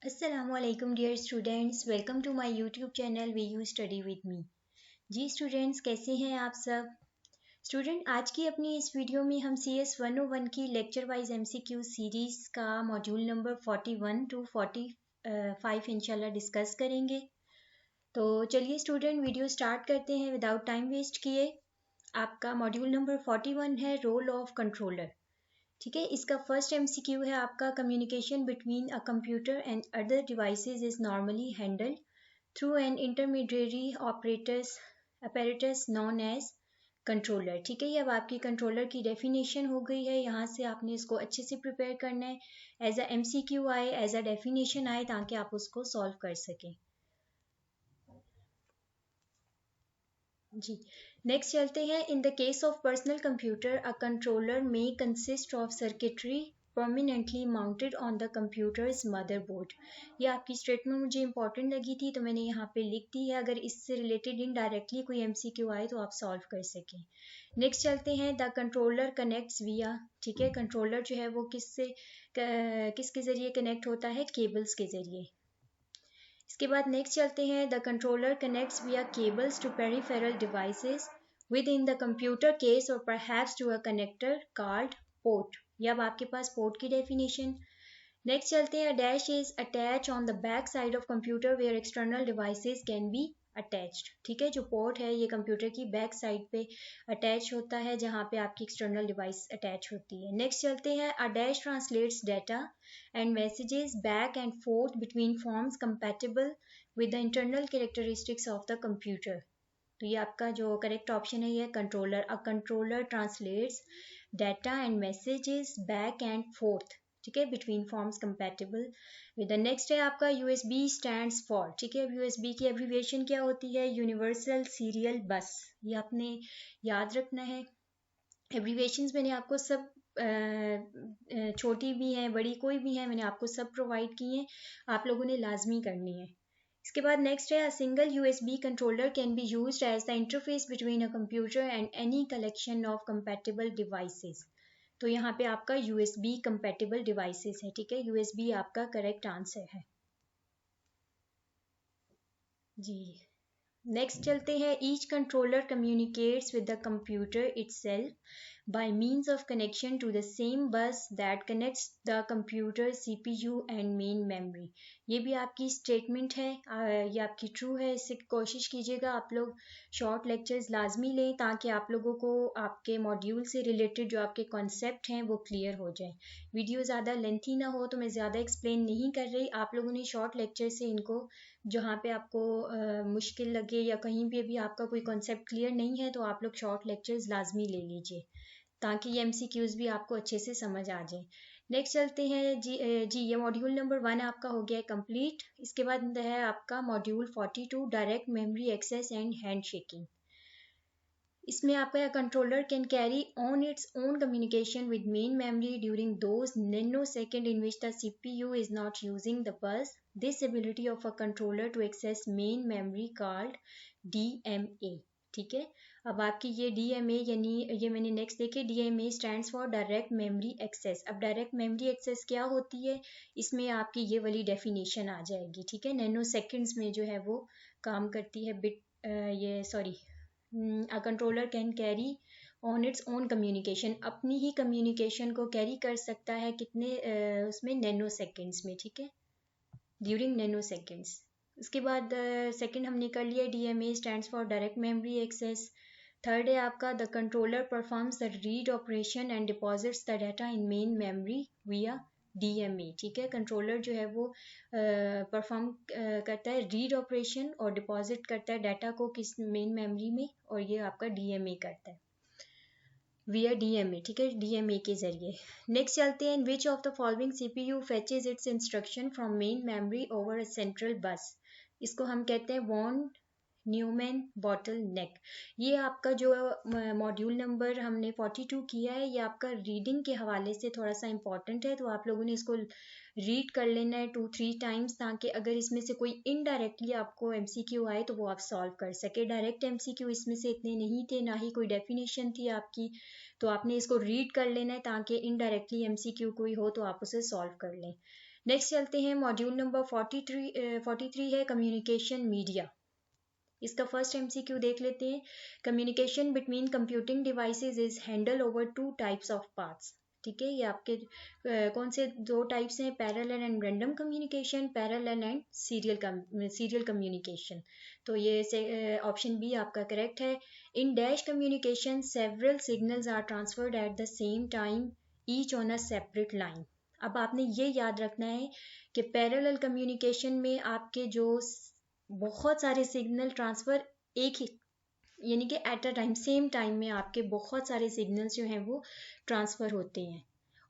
Assalamualaikum dear students, welcome to my YouTube channel where you study with me। जी students कैसे हैं आप सब। स्टूडेंट आज की अपनी इस वीडियो में हम CS 101 की लेक्चर वाइज MCQ सीरीज का मॉड्यूल नंबर 41 टू 45 इंशाल्लाह डिस्कस करेंगे। तो चलिए स्टूडेंट वीडियो स्टार्ट करते हैं विदाउट टाइम वेस्ट किए। आपका मॉड्यूल नंबर 41 है रोल ऑफ कंट्रोलर। ठीक है, इसका फर्स्ट MCQ है आपका communication between a computer and other devices is normally handled through an intermediary apparatus known as controller. ठीक है, ये अब आपकी कंट्रोलर की डेफिनेशन हो गई है। यहाँ से आपने इसको अच्छे से प्रिपेयर करना है, एज अ MCQ आए, एज अ डेफिनेशन आए, ताकि आप उसको सॉल्व कर सकें। जी नेक्स्ट चलते हैं। In the case of personal computer a controller may consist of circuitry permanently mounted on the computers motherboard. ये आपकी स्टेटमेंट मुझे इंपॉर्टेंट लगी थी तो मैंने यहाँ पे लिख दी है। अगर इससे रिलेटेड इनडायरेक्टली कोई MCQ आए तो आप सॉल्व कर सकें। नेक्स्ट चलते हैं। द कंट्रोलर कनेक्ट्स विया। ठीक है, कंट्रोलर जो है वो किसके ज़रिए कनेक्ट होता है, केबल्स के ज़रिए। इसके बाद नेक्स्ट चलते हैं। The controller connects via cables to peripheral devices within the computer case और perhaps to a connector called port. ये अब आपके पास पोर्ट की डेफिनेशन। नेक्स्ट चलते हैं। Dash is attach on the back side of computer where external devices can be attached. ठीक है, जो पोर्ट है ये कंप्यूटर की बैक साइड पे अटैच होता है जहाँ पे आपकी एक्सटर्नल डिवाइस अटैच होती है। नेक्स्ट चलते हैं। A dash translates data and messages back and forth between forms compatible with the internal characteristics of the computer। तो ये आपका जो करेक्ट ऑप्शन है ये controller. A controller translates data and messages back and fourth, ठीक है, between forms compatible with the. Next है आपका USB स्टैंड्स फॉर। ठीक है, USB की एब्रीविएशन क्या होती है, यूनिवर्सल सीरियल बस। ये आपने याद रखना है। एब्रीविएशंस मैंने आपको सब छोटी भी हैं बड़ी कोई भी है, मैंने आपको सब प्रोवाइड की हैं, आप लोगों ने लाजमी करनी है। इसके बाद नेक्स्ट है। A single USB controller can be used as the interface between a computer and any collection of compatible devices. तो यहाँ पे आपका USB कंपैटिबल डिवाइसेस है। ठीक है, USB आपका करेक्ट आंसर है जी। नेक्स्ट चलते हैं। Each controller communicates with the computer itself by means of connection to the same bus that connects the computer CPU and main memory। ये भी आपकी स्टेटमेंट है, ये आपकी ट्रू है। इससे कोशिश कीजिएगा आप लोग शॉर्ट लेक्चर्स लाजमी लें ताकि आप लोगों को आपके मॉड्यूल से रिलेटेड जो आपके कॉन्सेप्ट हैं वो क्लियर हो जाए। वीडियो ज़्यादा लेंथी ना हो तो मैं ज़्यादा एक्सप्लेन नहीं कर रही, आप लोगों ने शॉर्ट लेक्चर से इनको जहाँ पे आपको मुश्किल लगे या कहीं पे भी आपका कोई कॉन्सेप्ट क्लियर नहीं है तो आप लोग शॉर्ट लेक्चर्स लाजमी ले लीजिए ताकि ये MCQs भी आपको अच्छे से समझ आ जाए। नेक्स्ट चलते हैं जी ये मॉड्यूल नंबर 1 आपका हो गया है कंप्लीट। इसके बाद है आपका module 42 direct memory access and handshaking. इसमें आपका controller can carry on its own communication with main memory during those nano second in which the CPU is not using the bus. This ability of a controller to access main memory called DMA। ठीक है, अब आपकी ये DMA यानी ये मैंने next देखे DMA stands for direct memory access. अब डायरेक्ट मेमोरी एक्सेस क्या होती है, इसमें आपकी ये वाली डेफिनेशन आ जाएगी। ठीक है, नैनो सेकेंड्स में जो है वो काम करती है। ये sorry a controller can carry on its own communication, अपनी ही कम्युनिकेशन को कैरी कर सकता है कितने उसमें नैनो सेकेंड्स में। ठीक है, ड्यूरिंग नैनो सेकेंड्स। उसके बाद सेकंड हमने कर लिया DMA stands for direct memory access. Third है आपका the controller performs the read operation and deposits the data in main memory via DMA। ठीक है, कंट्रोलर जो है वो परफॉर्म करता है रीड ऑपरेशन और डिपॉजिट करता है डाटा को किस मेन मेमोरी में, और ये आपका DMA करता है विया DMA। ठीक है, DMA के जरिए। नेक्स्ट चलते हैं। Which of the following CPU fetches its instruction from main memory over a central bus. इसको हम कहते हैं वॉन न्यूमैन बॉटल नेक। ये आपका जो मॉड्यूल नंबर हमने 42 किया है ये आपका रीडिंग के हवाले से थोड़ा सा इंपॉर्टेंट है, तो आप लोगों ने इसको रीड कर लेना है 2-3 टाइम्स ताकि अगर इसमें से कोई इनडायरेक्टली आपको MCQ आए तो वो आप सॉल्व कर सके। डायरेक्ट MCQ इसमें से इतने नहीं थे, ना ही कोई डेफिनेशन थी आपकी, तो आपने इसको रीड कर लेना है ताकि इनडायरेक्टली MCQ कोई हो तो आप उसे सॉल्व कर लें। नेक्स्ट चलते हैं मॉड्यूल नंबर 43 है कम्युनिकेशन मीडिया। इसका फर्स्ट एमसीक्यू देख लेते हैं। Communication between computing devices is handle over 2 types of paths. ठीक है, ये आपके कौन से 2 टाइप्स हैं? Parallel and random communication, parallel and serial communication. तो ये ऑप्शन बी आपका करेक्ट है। In dash communication several signals are transferred at the same time each on a separate line. अब आपने ये याद रखना है कि पैरेलल कम्युनिकेशन में आपके जो बहुत सारे सिग्नल ट्रांसफर एक ही, यानी कि at a time same time में आपके बहुत सारे सिग्नल्स जो हैं वो ट्रांसफर होते हैं।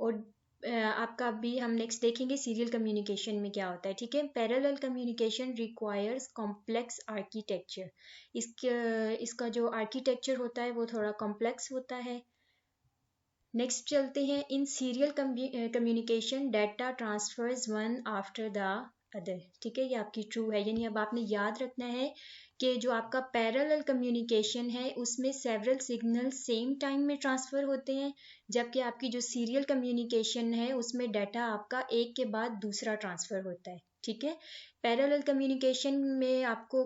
और आपका अभी हम नेक्स्ट देखेंगे सीरियल कम्युनिकेशन में क्या होता है। ठीक है, parallel communication requires complex architecture. इसका जो आर्किटेक्चर होता है वो थोड़ा कॉम्प्लेक्स होता है। नेक्स्ट चलते हैं। In serial communication data transfers one after the other. ठीक है, ये आपकी ट्रू है, यानी अब आपने याद रखना है कि जो आपका पैरेलल कम्युनिकेशन है उसमें सेवरल सिग्नल सेम टाइम में ट्रांसफर होते हैं, जबकि आपकी जो सीरियल कम्युनिकेशन है उसमें डाटा आपका एक के बाद दूसरा ट्रांसफर होता है। ठीक है, पैरेलल कम्युनिकेशन में आपको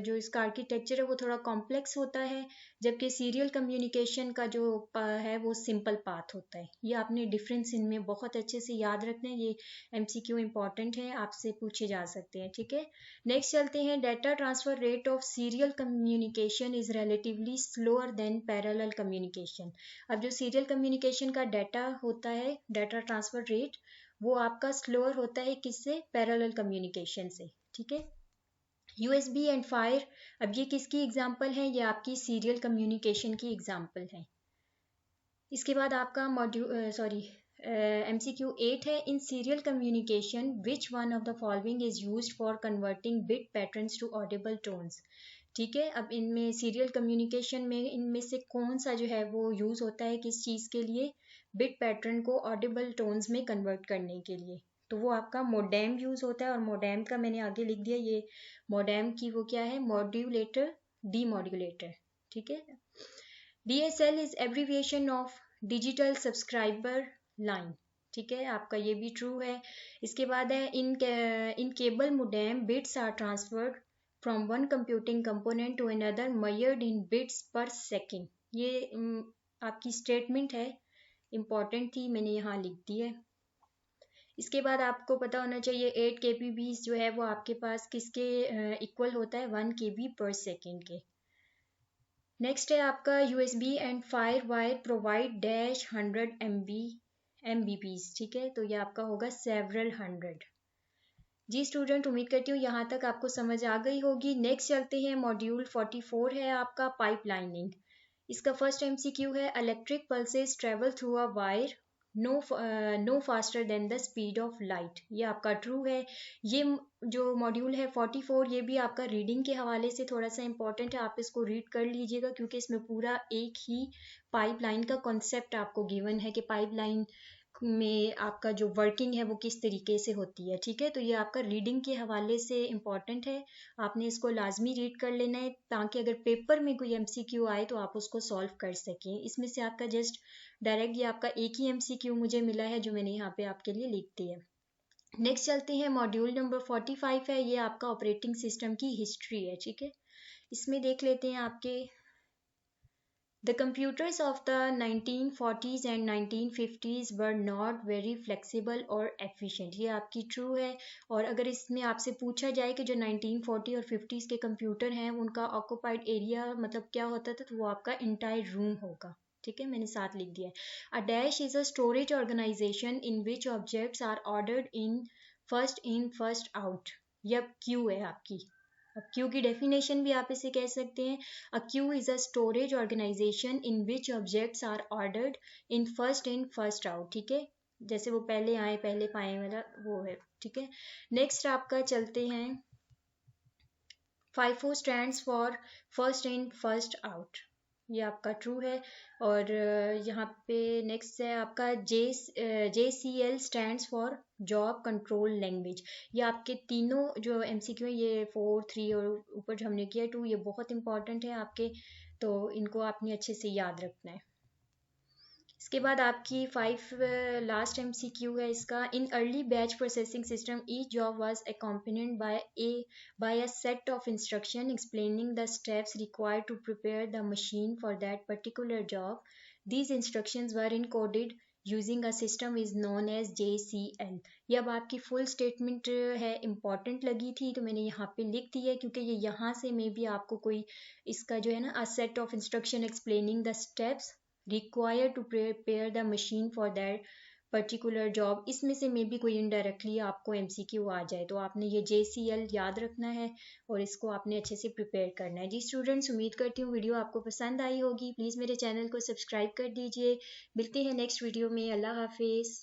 जो इसका आर्किटेक्चर है वो थोड़ा कॉम्प्लेक्स होता है, जबकि सीरियल कम्युनिकेशन का जो है वो सिंपल पाथ होता है। ये आपने डिफरेंस इनमें बहुत अच्छे से याद रखना है, ये एमसीक्यू इंपॉर्टेंट है, आपसे पूछे जा सकते हैं। ठीक है, नेक्स्ट चलते हैं। Data transfer rate of serial communication is relatively slower then parallel communication. अब जो सीरियल कम्युनिकेशन का डाटा होता है, डाटा ट्रांसफर रेट, वो आपका स्लोअर होता है किससे? पैरेलल कम्युनिकेशन से। ठीक है, यूएसबी एंड फायर, अब ये किसकी एग्जाम्पल है? ये आपकी सीरियल कम्युनिकेशन की एग्जाम्पल है। इसके बाद आपका MCQ 8 है। In serial communication which one of the following is used for converting bit patterns to audible tones. ठीक है, अब इनमें सीरियल कम्युनिकेशन में इनमें से कौन सा जो है वो यूज होता है किस चीज के लिए? बिट पैटर्न को ऑडिबल टोन्स में कन्वर्ट करने के लिए। तो वो आपका मोडेम यूज होता है, और मोडेम का मैंने आगे लिख दिया, ये मोडेम की वो क्या है? Modulator, demodulator. ठीक है, DSL is abbreviation of digital subscriber line. ठीक है, आपका ये भी ट्रू है। इसके बाद है in cable modem bits are transferred from one computing component to another measured in bits per second. ये आपकी स्टेटमेंट है, इंपॉर्टेंट थी, मैंने यहाँ लिख दी है। इसके बाद आपको पता होना चाहिए 8 kbps जो है वो आपके पास किसके इक्वल होता है? 1 KB पर सेकेंड के। नेक्स्ट है आपका USB and fire wire provide dash 100 MBPs। ठीक है, तो ये आपका होगा सेवरल 100। जी स्टूडेंट, उम्मीद करती हूँ यहाँ तक आपको समझ आ गई होगी। नेक्स्ट चलते हैं, मॉड्यूल 44 है आपका पाइपलाइनिंग। इसका फर्स्ट एमसीक्यू है। Electric pulses travel through a wire no faster than the speed of light. ये आपका ट्रू है। ये जो मॉड्यूल है 44, ये भी आपका रीडिंग के हवाले से थोड़ा सा इंपॉर्टेंट है, आप इसको रीड कर लीजिएगा, क्योंकि इसमें पूरा एक ही पाइपलाइन का कॉन्सेप्ट आपको गिवन है कि पाइपलाइन में आपका जो वर्किंग है वो किस तरीके से होती है। ठीक है, तो ये आपका रीडिंग के हवाले से इम्पॉर्टेंट है, आपने इसको लाजमी रीड कर लेना है, ताकि अगर पेपर में कोई एमसीक्यू आए तो आप उसको सॉल्व कर सकें। इसमें से आपका जस्ट डायरेक्ट ये आपका एक ही एमसीक्यू मुझे मिला है जो मैंने यहाँ पे आपके लिए लिख दी है। नेक्स्ट चलते हैं, मॉड्यूल नंबर 45 है, ये आपका ऑपरेटिंग सिस्टम की हिस्ट्री है। ठीक है, इसमें देख लेते हैं आपके The computers of the 1940s and 1950s were not very flexible or efficient। ये आपकी ट्रू है। और अगर इसमें आपसे पूछा जाए कि जो 1940 और 50s के कंप्यूटर हैं उनका ऑक्यूपाइड एरिया मतलब क्या होता था, तो वो आपका इंटायर रूम होगा। ठीक है, मैंने साथ लिख दिया है। A dash is a storage organization in which objects are ordered in first out। ये अब क्यू है आपकी। अब क्यू की डेफिनेशन भी आप इसे कह सकते हैं। A queue is a storage organisation in which objects are ordered in first out. ठीक है, जैसे वो पहले आए पहले पाए वाला वो है। ठीक है, नेक्स्ट आपका चलते हैं। FIFO stands for first in first out, ये आपका ट्रू है। और यहाँ पे नेक्स्ट है आपका JCL stands for job control language. ये आपके तीनों जो MCQ है, ये 4, 3 और ऊपर जो हमने किया 2, ये बहुत इंपॉर्टेंट है आपके, तो इनको आपने अच्छे से याद रखना है। इसके बाद आपकी 5 लास्ट MCQ है इसका. In early batch processing system each job was accompanied by a set of instruction explaining the steps required to prepare the machine for that particular job. These instructions were encoded using a system is known as JCL. ये अब आपकी full statement है, important लगी थी तो मैंने यहाँ पे लिख दी है, क्योंकि ये यहाँ से मे बी आपको कोई इसका जो है ना, a set of instruction explaining the steps required to prepare the machine for that particular job, इसमें से मे बी कोई इनडायरेक्टली आपको MCQ आ जाए, तो आपने ये JCL याद रखना है और इसको आपने अच्छे से प्रिपेयर करना है. जी स्टूडेंट्स, उम्मीद करती हूँ वीडियो आपको पसंद आई होगी. प्लीज़ मेरे चैनल को सब्सक्राइब कर दीजिए. मिलते हैं नेक्स्ट वीडियो में. अल्लाह हाफिज़.